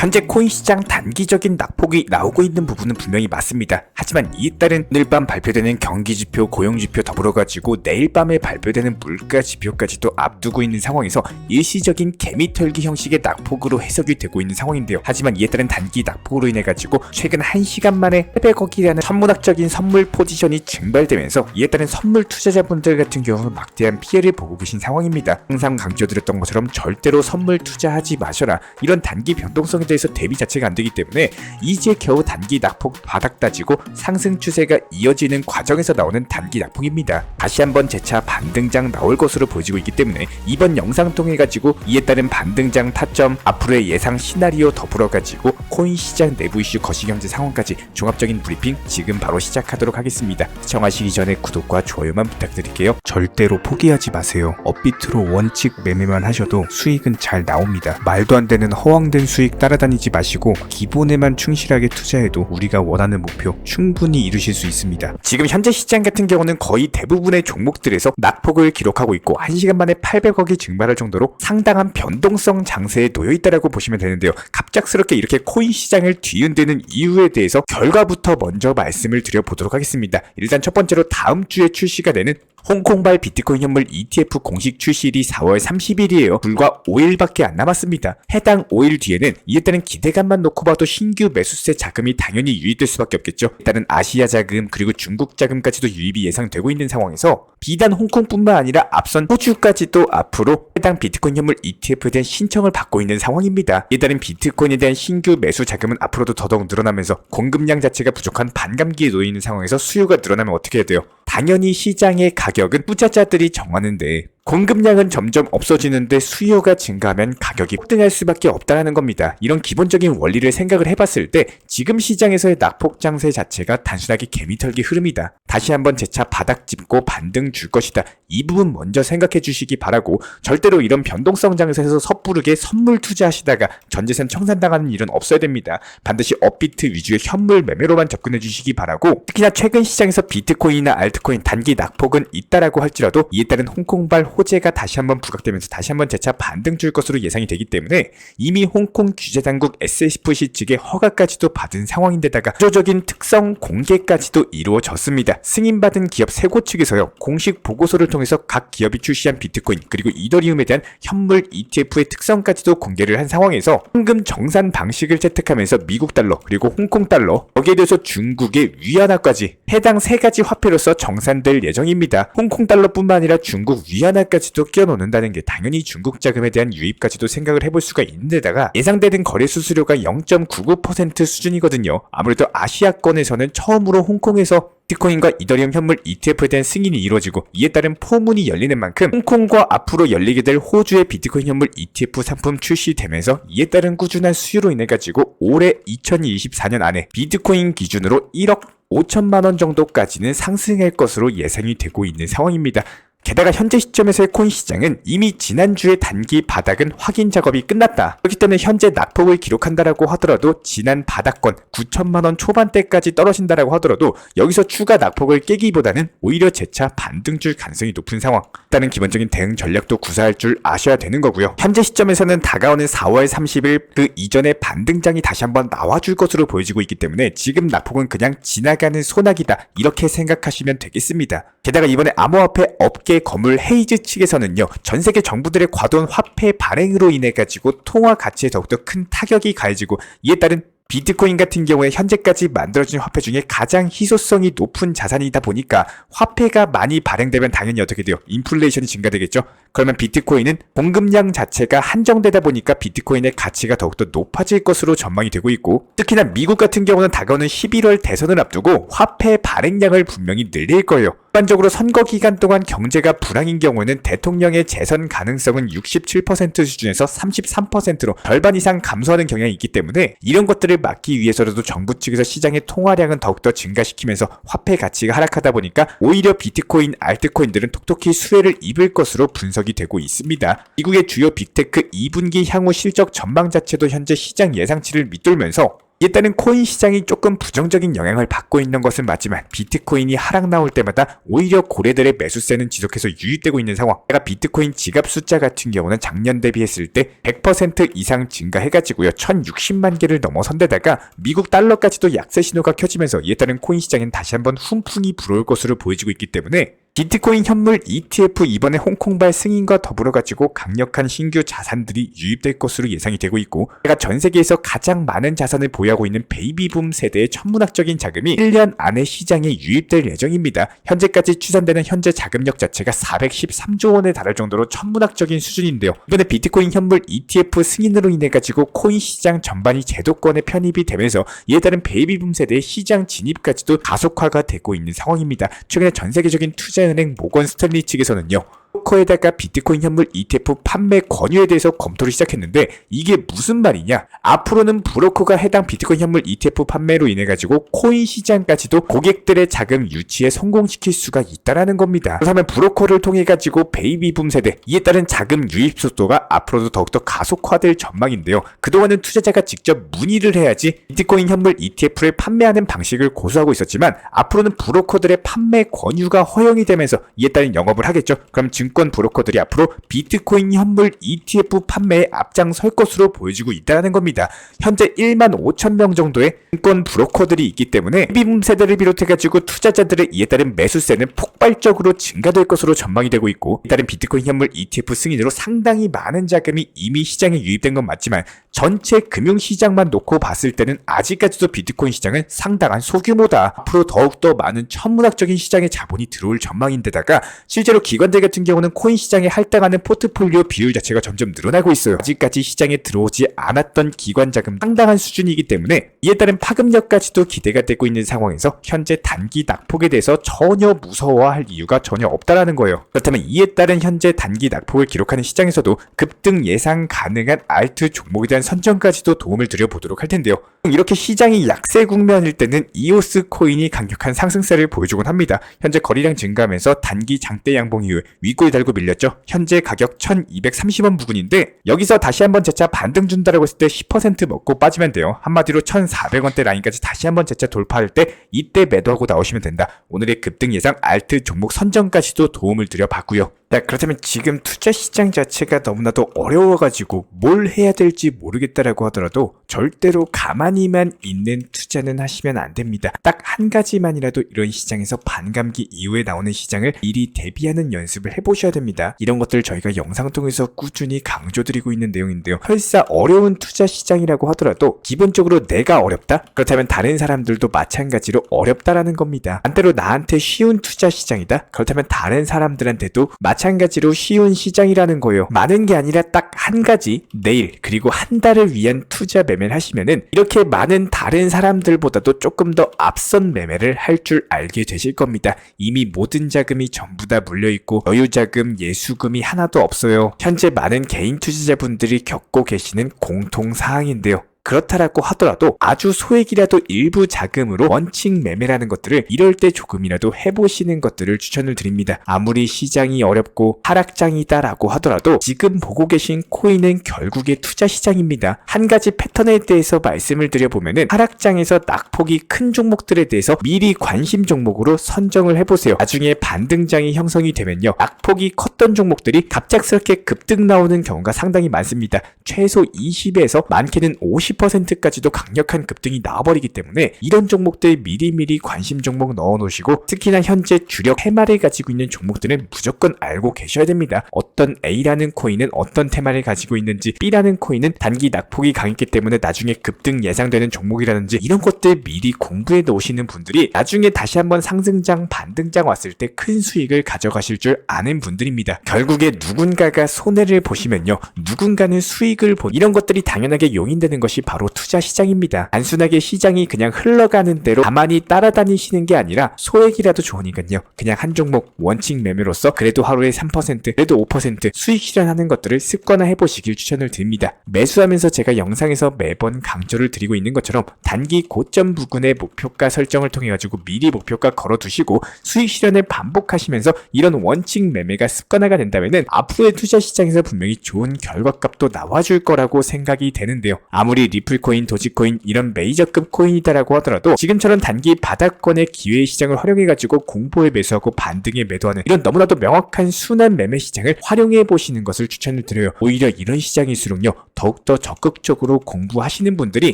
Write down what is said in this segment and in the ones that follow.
현재 코인 시장 단기적인 낙폭이 나오고 있는 부분은 분명히 맞습니다. 하지만 이에 따른 오늘 밤 발표되는 경기지표, 고용지표 더불어가지고 내일 밤에 발표되는 물가지표까지도 앞두고 있는 상황에서 일시적인 개미털기 형식의 낙폭으로 해석이 되고 있는 상황인데요. 하지만 이에 따른 단기 낙폭으로 인해가지고 최근 1시간 만에 800억이라는 천문학적인 선물 포지션이 증발되면서 이에 따른 선물 투자자분들 같은 경우는 막대한 피해를 보고 계신 상황입니다. 항상 강조드렸던 것처럼 절대로 선물 투자하지 마셔라. 이런 단기 변동성에 대해서 대비 자체가 안 되기 때문에 이제 겨우 단기 낙폭 바닥 따지고 상승 추세가 이어지는 과정에서 나오는 단기 낙폭입니다. 다시 한번 재차 반등장 나올 것으로 보여지고 있기 때문에 이번 영상 통해 가지고 이에 따른 반등장 타점, 앞으로의 예상 시나리오 더불어 가지고 코인 시장 내부 이슈, 거시경제 상황까지 종합적인 브리핑 지금 바로 시작하도록 하겠습니다. 시청하시기 전에 구독과 좋아요만 부탁드릴게요. 절대로 포기하지 마세요. 업비트로 원칙 매매만 하셔도 수익은 잘 나옵니다. 말도 안 되는 허황된 수익 따라다니지 마시고 기본에만 충실하게 투자해도 우리가 원하는 목표 충분히 이루실 수 있습니다. 지금 현재 시장 같은 경우는 거의 대부분의 종목들에서 낙폭을 기록하고 있고 1시간 만에 800억이 증발할 정도로 상당한 변동성 장세에 놓여 있다라고 보시면 되는데요. 갑작스럽게 이렇게 코인 시장을 뒤흔드는 이유에 대해서 결과부터 먼저 말씀을 드려보도록 하겠습니다. 일단 첫 번째로 다음 주에 출시가 되는 홍콩발 비트코인 현물 ETF 공식 출시일이 4월 30일이에요. 불과 5일밖에 안 남았습니다. 해당 5일 뒤에는 이에 따른 기대감만 놓고 봐도 신규 매수세 자금이 당연히 유입될 수밖에 없겠죠. 일단은 아시아 자금 그리고 중국 자금까지도 유입이 예상되고 있는 상황에서 비단 홍콩뿐만 아니라 앞선 호주까지도 앞으로 해당 비트코인 현물 ETF에 대한 신청을 받고 있는 상황입니다. 이에 따른 비트코인에 대한 신규 매수 자금은 앞으로도 더더욱 늘어나면서 공급량 자체가 부족한 반감기에 놓여 있는 상황에서 수요가 늘어나면 어떻게 해야 돼요? 당연히 시장의 가격은 투자자들이 정하는데 공급량은 점점 없어지는데 수요가 증가하면 가격이 폭등할 수밖에 없다는 겁니다. 이런 기본적인 원리를 생각을 해봤을 때 지금 시장에서의 낙폭 장세 자체가 단순하게 개미털기 흐름이다. 다시 한번 재차 바닥 짚고 반등 줄 것이다. 이 부분 먼저 생각해 주시기 바라고, 절대로 이런 변동성 장세에서 섣부르게 선물 투자하시다가 전재산 청산당하는 일은 없어야 됩니다. 반드시 업비트 위주의 현물 매매로만 접근해 주시기 바라고, 특히나 최근 시장에서 비트코인이나 알트코인 단기 낙폭은 있다라고 할지라도 이에 따른 홍콩발 호재가 다시 한번 부각되면서 다시 한번 재차 반등 줄 것으로 예상이 되기 때문에 이미 홍콩 규제당국 SFC 측의 허가까지도 받은 상황인데다가 구조적인 특성 공개까지도 이루어졌습니다. 승인받은 기업 3곳 측에서요, 공식 보고서를 통해서 각 기업이 출시한 비트코인 그리고 이더리움에 대한 현물 ETF의 특성까지도 공개를 한 상황에서 현금 정산 방식을 채택하면서 미국 달러 그리고 홍콩 달러, 여기에 대해서 중국의 위안화까지 해당 3가지 화폐로서 정산될 예정입니다. 홍콩 달러뿐만 아니라 중국 위안화까지도 끼워놓는다는 게 당연히 중국 자금에 대한 유입까지도 생각을 해볼 수가 있는데다가 예상되는 거래 수수료가 0.99% 수준이거든요. 아무래도 아시아권에서는 처음으로 홍콩에서 비트코인과 이더리움 현물 ETF에 대한 승인이 이루어지고 이에 따른 포문이 열리는 만큼 홍콩과 앞으로 열리게 될 호주의 비트코인 현물 ETF 상품 출시되면서 이에 따른 꾸준한 수요로 인해 가지고 올해 2024년 안에 비트코인 기준으로 1억 5천만 원 정도까지는 상승할 것으로 예상이 되고 있는 상황입니다. 게다가 현재 시점에서의 코인 시장은 이미 지난주의 단기 바닥은 확인 작업이 끝났다. 그렇기 때문에 현재 낙폭을 기록한다라고 하더라도 지난 바닥권 9천만 원 초반대까지 떨어진다라고 하더라도 여기서 추가 낙폭을 깨기보다는 오히려 재차 반등 줄 가능성이 높은 상황. 일단은 기본적인 대응 전략도 구사할 줄 아셔야 되는 거고요. 현재 시점에서는 다가오는 4월 30일 그 이전에 반등장이 다시 한번 나와줄 것으로 보여지고 있기 때문에 지금 낙폭은 그냥 지나가는 소나기다, 이렇게 생각하시면 되겠습니다. 게다가 이번에 암호화폐 업계 거물 헤이즈 측에서는요, 전세계 정부들의 과도한 화폐 발행으로 인해 가지고 통화 가치에 더욱더 큰 타격이 가해지고 이에 따른 비트코인 같은 경우에 현재까지 만들어진 화폐 중에 가장 희소성이 높은 자산이다 보니까 화폐가 많이 발행되면 당연히 어떻게 돼요? 인플레이션이 증가되겠죠? 그러면 비트코인은 공급량 자체가 한정되다 보니까 비트코인의 가치가 더욱더 높아질 것으로 전망이 되고 있고, 특히나 미국 같은 경우는 다가오는 11월 대선을 앞두고 화폐 발행량을 분명히 늘릴 거예요. 일반적으로 선거 기간 동안 경제가 불황인 경우에는 대통령의 재선 가능성은 67% 수준에서 33%로 절반 이상 감소하는 경향이 있기 때문에 이런 것들을 막기 위해서라도 정부 측에서 시장의 통화량은 더욱더 증가시키면서 화폐 가치가 하락하다 보니까 오히려 비트코인, 알트코인들은 톡톡히 수혜를 입을 것으로 분석이 되고 있습니다. 미국의 주요 빅테크 2분기 향후 실적 전망 자체도 현재 시장 예상치를 밑돌면서 이에 따른 코인 시장이 조금 부정적인 영향을 받고 있는 것은 맞지만 비트코인이 하락 나올 때마다 오히려 고래들의 매수세는 지속해서 유입되고 있는 상황. 제가 비트코인 지갑 숫자 같은 경우는 작년 대비했을 때 100% 이상 증가해가지고요 1060만 개를 넘어선 데다가 미국 달러까지도 약세 신호가 켜지면서 이에 따른 코인 시장은 다시 한번 훈풍이 불어올 것으로 보여지고 있기 때문에 비트코인 현물 ETF 이번에 홍콩발 승인과 더불어 가지고 강력한 신규 자산들이 유입될 것으로 예상이 되고 있고, 제가 전 세계에서 가장 많은 자산을 보유하고 있는 베이비붐 세대의 천문학적인 자금이 1년 안에 시장에 유입될 예정입니다. 현재까지 추산되는 현재 자금력 자체가 413조 원에 달할 정도로 천문학적인 수준인데요. 이번에 비트코인 현물 ETF 승인으로 인해 가지고 코인 시장 전반이 제도권에 편입이 되면서 이에 따른 베이비붐 세대의 시장 진입까지도 가속화가 되고 있는 상황입니다. 최근에 전 세계적인 투자은행 모건 스탠리 측에서는요, 브로커에다가 비트코인 현물 ETF 판매 권유에 대해서 검토를 시작했는데, 이게 무슨 말이냐? 앞으로는 브로커가 해당 비트코인 현물 ETF 판매로 인해 가지고 코인 시장까지도 고객들의 자금 유치에 성공시킬 수가 있다라는 겁니다. 그렇다면 브로커를 통해 가지고 베이비붐 세대, 이에 따른 자금 유입 속도가 앞으로도 더욱더 가속화될 전망인데요. 그동안은 투자자가 직접 문의를 해야지 비트코인 현물 ETF를 판매하는 방식을 고수하고 있었지만, 앞으로는 브로커들의 판매 권유가 허용이 되면서 이에 따른 영업을 하겠죠. 그럼 증권 브로커들이 앞으로 비트코인 현물 ETF 판매에 앞장설 것으로 보여지고 있다는 겁니다. 현재 1만 5천 명 정도의 증권 브로커들이 있기 때문에 베이비붐 세대를 비롯해가지고 투자자들의 이에 따른 매수세는 폭발적으로 증가될 것으로 전망이 되고 있고, 이에 따른 비트코인 현물 ETF 승인으로 상당히 많은 자금이 이미 시장에 유입된 건 맞지만, 전체 금융시장만 놓고 봤을 때는 아직까지도 비트코인 시장은 상당한 소규모다. 앞으로 더욱더 많은 천문학적인 시장의 자본이 들어올 전망인데다가 실제로 기관들 같은 경우는 코인 시장에 할당하는 포트폴리오 비율 자체가 점점 늘어나고 있어요. 아직까지 시장에 들어오지 않았던 기관 자금 상당한 수준이기 때문에 이에 따른 파급력까지도 기대가 되고 있는 상황에서 현재 단기 낙폭에 대해서 전혀 무서워할 이유가 전혀 없다라는 거예요. 그렇다면 이에 따른 현재 단기 낙폭을 기록하는 시장에서도 급등 예상 가능한 알트 종목에 대한 선정까지도 도움을 드려보도록 할 텐데요. 이렇게 시장이 약세 국면일 때는 이오스 코인이 강력한 상승세를 보여주곤 합니다. 현재 거래량 증가하면서 단기 장대 양봉 이후에 윗골 달고 밀렸죠. 현재 가격 1230원 부근인데, 여기서 다시 한번 재차 반등 준다라고 했을 때 10% 먹고 빠지면 돼요. 한마디로 1400원대 라인까지 다시 한번 재차 돌파할 때 이때 매도하고 나오시면 된다. 오늘의 급등 예상 알트 종목 선정까지도 도움을 드려봤고요. 자, 그렇다면 지금 투자 시장 자체가 너무나도 어려워가지고 뭘 해야 될지 모르겠다라고 하더라도 절대로 가만히만 있는 투자는 하시면 안 됩니다. 딱 한 가지만이라도 이런 시장에서 반감기 이후에 나오는 시장을 미리 대비하는 연습을 해보셔야 됩니다. 이런 것들 저희가 영상 통해서 꾸준히 강조드리고 있는 내용인데요. 설사 어려운 투자 시장이라고 하더라도 기본적으로 내가 어렵다? 그렇다면 다른 사람들도 마찬가지로 어렵다라는 겁니다. 반대로 나한테 쉬운 투자 시장이다? 그렇다면 다른 사람들한테도 마찬가지로 쉬운 시장이라는 거예요. 많은 게 아니라 딱 한 가지, 내일 그리고 한 달을 위한 투자 매매를 하시면은 이렇게 많은 다른 사람들보다도 조금 더 앞선 매매를 할 줄 알게 되실 겁니다. 이미 모든 자금이 전부 다 물려있고 여유자금, 예수금이 하나도 없어요. 현재 많은 개인 투자자분들이 겪고 계시는 공통사항인데요. 그렇다라고 하더라도 아주 소액이라도 일부 자금으로 원칙 매매라는 것들을 이럴 때 조금이라도 해보시는 것들을 추천을 드립니다. 아무리 시장이 어렵고 하락장이다라고 하더라도 지금 보고 계신 코인은 결국에 투자 시장입니다. 한 가지 패턴에 대해서 말씀을 드려보면은 하락장에서 낙폭이 큰 종목들에 대해서 미리 관심 종목으로 선정을 해보세요. 나중에 반등장이 형성이 되면요, 낙폭이 컸던 종목들이 갑작스럽게 급등 나오는 경우가 상당히 많습니다. 최소 20에서 많게는 50%까지도 강력한 급등이 나와버리기 때문에 이런 종목들 미리미리 관심 종목 넣어놓으시고, 특히나 현재 주력 테마를 가지고 있는 종목들은 무조건 알고 계셔야 됩니다. 어떤 A라는 코인은 어떤 테마를 가지고 있는지, B라는 코인은 단기 낙폭이 강했기 때문에 나중에 급등 예상되는 종목이라든지, 이런 것들 미리 공부해 놓으시는 분들이 나중에 다시 한번 상승장 반등장 왔을 때 큰 수익을 가져가실 줄 아는 분들입니다. 결국에 누군가가 손해를 보시면요, 누군가는 수익을 이런 것들이 당연하게 용인되는 것이 바로 투자 시장입니다. 단순하게 시장이 그냥 흘러가는 대로 가만히 따라다니시는 게 아니라 소액이라도 좋으니까요, 그냥 한 종목 원칙 매매로서 그래도 하루에 3%, 그래도 5% 수익 실현하는 것들을 습관화 해보시길 추천을 드립니다. 매수하면서 제가 영상에서 매번 강조를 드리고 있는 것처럼 단기 고점 부근의 목표가 설정을 통해 가지고 미리 목표가 걸어두시고 수익 실현을 반복하시면서 이런 원칙 매매가 습관화가 된다면은 앞으로의 투자 시장에서 분명히 좋은 결과값도 나와줄 거라고 생각이 되는데요. 아무리 리플코인, 도지코인 이런 메이저급 코인이다라고 하더라도 지금처럼 단기 바닥권의 기회 시장을 활용해가지고 공포에 매수하고 반등에 매도하는 이런 너무나도 명확한 순환 매매 시장을 활용해 보시는 것을 추천을 드려요. 오히려 이런 시장일수록요 더욱더 적극적으로 공부하시는 분들이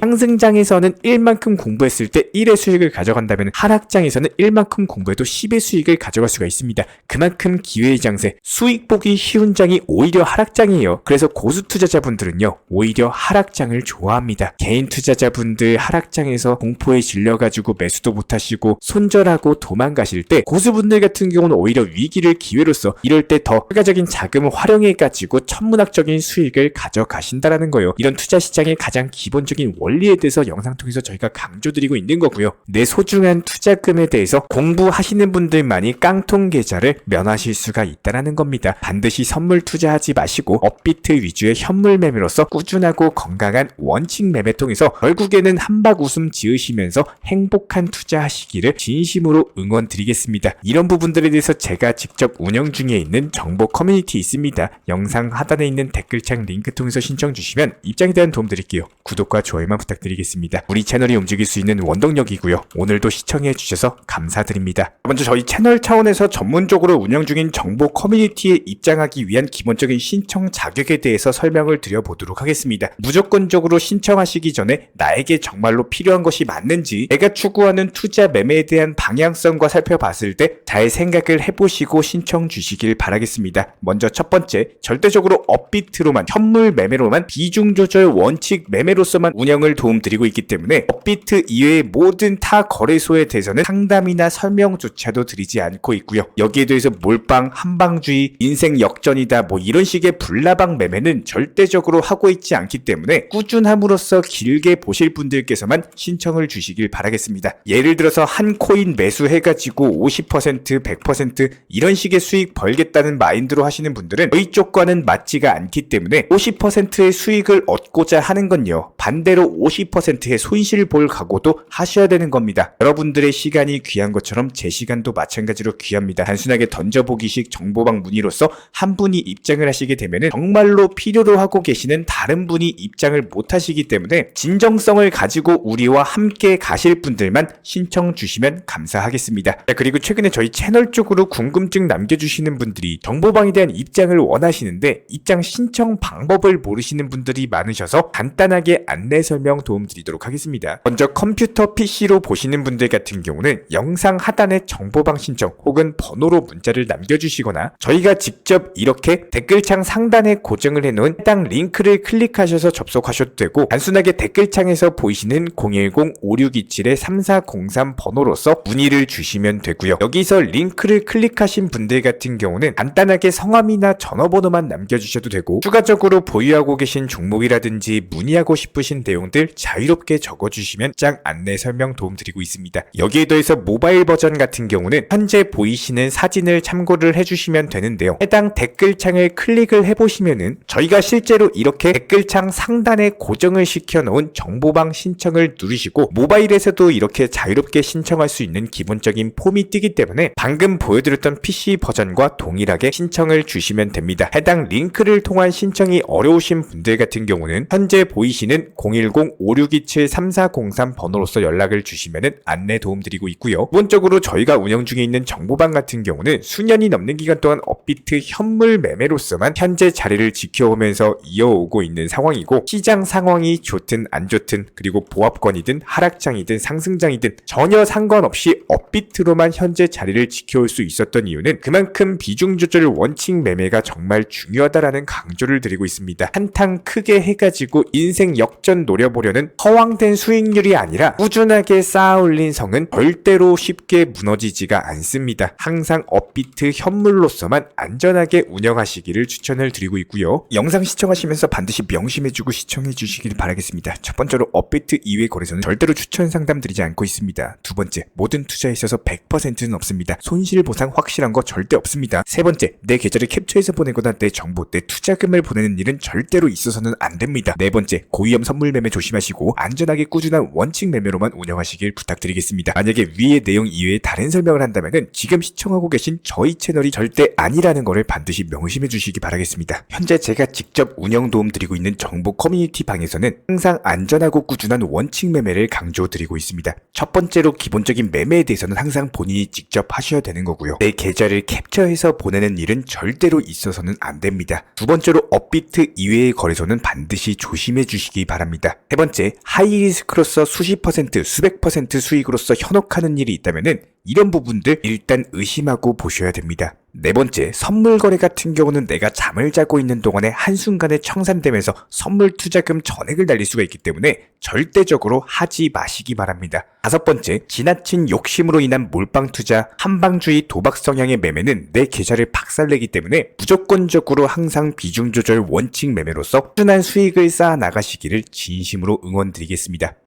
상승장에서는 1만큼 공부했을 때 1의 수익을 가져간다면 하락장에서는 1만큼 공부해도 10의 수익을 가져갈 수가 있습니다. 그만큼 기회의 장세, 수익 보기 쉬운 장이 오히려 하락장이에요. 그래서 고수 투자자분들은요 오히려 하락장을 좋아합니다. 개인 투자자분들 하락장에서 공포에 질려가지고 매수도 못하시고 손절하고 도망가실 때 고수분들 같은 경우는 오히려 위기를 기회로서 이럴 때 더 추가적인 자금을 활용해가지고 천문학적인 수익을 가져가신다라는 거예요. 이런 투자 시장의 가장 기본적인 원리에 대해서 영상 통해서 저희가 강조드리고 있는 거고요. 내 소중한 투자금에 대해서 공부하시는 분들만이 깡통 계좌를 면하실 수가 있다는 겁니다. 반드시 선물 투자하지 마시고 업비트 위주의 현물 매매로서 꾸준하고 건강한 원칙 매매 통해서 결국에는 한박 웃음 지으시면서 행복한 투자하시기를 진심으로 응원드리겠습니다. 이런 부분들에 대해서 제가 직접 운영 중에 있는 정보 커뮤니티 있습니다. 영상 하단에 있는 댓글창 링크 통해서 신청 주시면 입장에 대한 도움 드릴게요. 구독과 좋아요만 부탁드리겠습니다. 우리 채널이 움직일 수 있는 원동력이고요. 오늘도 시청해 주셔서 감사드립니다. 먼저 저희 채널 차원에서 전문적으로 운영 중인 정보 커뮤니티에 입장하기 위한 기본적인 신청 자격에 대해서 설명을 드려보도록 하겠습니다. 무조건적으로 신청하시기 전에 나에게 정말로 필요한 것이 맞는지 내가 추구하는 투자 매매에 대한 방향성과 살펴봤을 때 잘 생각을 해보시고 신청 주시길 바라겠습니다. 먼저 첫 번째, 절대적으로 업비트로만 현물 매매로만 비중 조절 원칙 매매로서만 운영을 도움드리고 있기 때문에 업비트 이외의 모든 타 거래소에 대해서는 상담이나 설명조차도 드리지 않고 있고요. 여기에 대해서 몰빵, 한방주의, 인생 역전이다 뭐 이런 식의 불나방 매매는 절대적으로 하고 있지 않기 때문에 꾸준함으로써 길게 보실 분들께서만 신청을 주시길 바라겠습니다. 예를 들어서 한 코인 매수해가지고 50%, 100% 이런 식의 수익 벌겠다는 마인드로 하시는 분들은 저희 쪽과는 맞지가 않기 때문에 50%의 수익을 얻고자 하는 건요 반대로 50%의 손실 볼 각오도 하셔야 되는 겁니다. 여러분들의 시간이 귀한 것처럼 제 시간도 마찬가지로 귀합니다. 단순하게 던져보기식 정보방 문의로서 한 분이 입장을 하시게 되면 정말로 필요로 하고 계시는 다른 분이 입장을 못 하시기 때문에 진정성을 가지고 우리와 함께 가실 분들만 신청 주시면 감사하겠습니다. 자, 그리고 최근에 저희 채널 쪽으로 궁금증 남겨주시는 분들이 정보방에 대한 입장을 원하시는데 입장 신청 방법을 모르시는 분들이 많으셔서 간단하게 안내 설명 도움드리도록 하겠습니다. 먼저 컴퓨터 PC로 보시는 분들 같은 경우는 영상 하단에 정보방 신청 혹은 번호로 문자를 남겨주시거나 저희가 직접 이렇게 댓글창 상단에 고정을 해놓은 해당 링크를 클릭하셔서 접속하셔도 되고 단순하게 댓글창에서 보이시는 010-5627-3403 번호로서 문의를 주시면 되고요. 여기서 링크를 클릭하신 분들 같은 경우는 간단하게 성함이나 전화번호만 남겨주셔도 되고 추가적으로 보유하고 계신 종목이라든지 문의하고 싶으신 내용들 자유롭게 적어주시면 짱 안내 설명 도움드리고 있습니다. 여기에 더해서 모바일 버전 같은 경우는 현재 보이시는 사진을 참고를 해주시면 되는데요. 해당 댓글창을 클릭을 해보시면은 저희가 실제로 이렇게 댓글창 상단에 고정을 시켜놓은 정보방 신청을 누르시고 모바일에서도 이렇게 자유롭게 신청할 수 있는 기본적인 폼이 뜨기 때문에 방금 보여드렸던 PC 버전과 동일하게 신청을 주시면 됩니다. 해당 링크를 통한 신청이 어려우신 분들 같은 경우는 현재 보이시는 010-5627-3403 번호로서 연락을 주시면 안내 도움드리고 있고요. 기본적으로 저희가 운영 중에 있는 정보방 같은 경우는 수년이 넘는 기간 동안 업비트 현물 매매로서만 현재 자리를 지켜오면서 이어오고 있는 상황이고 시장 상황이 좋든 안 좋든 그리고 보합권이든 하락장이든 상승장이든 전혀 상관없이 업비트로만 현재 자리를 지켜올 수 있었던 이유는 그만큼 비중 조절 원칙 매매가 정말 중요하다라는 강조를 드리고 있습니다. 한탕 크게 해가지고 인생 역전 노려보려는 허황된 수익률이 아니라 꾸준하게 쌓아올린 성은 절대로 쉽게 무너지지가 않습니다. 항상 업비트 현물로서만 안전하게 운영하시기를 추천을 드리고 있고요. 영상 시청하시면서 반드시 명심해주고 시청해 주시길 바라겠습니다. 첫 번째로 업비트 이외 거래소는 절대로 추천 상담 드리지 않고 있습니다. 두 번째, 모든 투자에 있어서 100%는 없습니다. 손실 보상 확실한 거 절대 없습니다. 세 번째, 내 계좌를 캡처해서 보내거나 내 정보, 내 투자금을 보내는 일은 절대로 있어서는 안 됩니다. 네 번째, 고위험 선물 매매 조심하시고 안전하게 꾸준한 원칙 매매로만 운영하시길 부탁드리겠습니다. 만약에 위의 내용 이외에 다른 설명을 한다면 지금 시청하고 계신 저희 채널이 절대 아니라는 것을 반드시 명심해 주시기 바라겠습니다. 현재 제가 직접 운영 도움 드리고 있는 정보 커뮤니티 방에서는 때는 항상 안전하고 꾸준한 원칙 매매를 강조드리고 있습니다. 첫 번째로 기본적인 매매에 대해서는 항상 본인이 직접 하셔야 되는 거고요. 내 계좌를 캡처해서 보내는 일은 절대로 있어서는 안 됩니다. 두 번째로 업비트 이외의 거래소는 반드시 조심해 주시기 바랍니다. 세 번째, 하이리스크로서 수십 퍼센트, 수백 퍼센트 수익으로서 현혹하는 일이 있다면은 이런 부분들 일단 의심하고 보셔야 됩니다. 네 번째, 선물 거래 같은 경우는 내가 잠을 자고 있는 동안에 한순간에 청산되면서 선물 투자금 전액을 날릴 수가 있기 때문에 절대적으로 하지 마시기 바랍니다. 다섯 번째, 지나친 욕심으로 인한 몰빵 투자, 한방주의 도박 성향의 매매는 내 계좌를 박살내기 때문에 무조건적으로 항상 비중 조절 원칙 매매로서 꾸준한 수익을 쌓아 나가시기를 진심으로 응원드리겠습니다.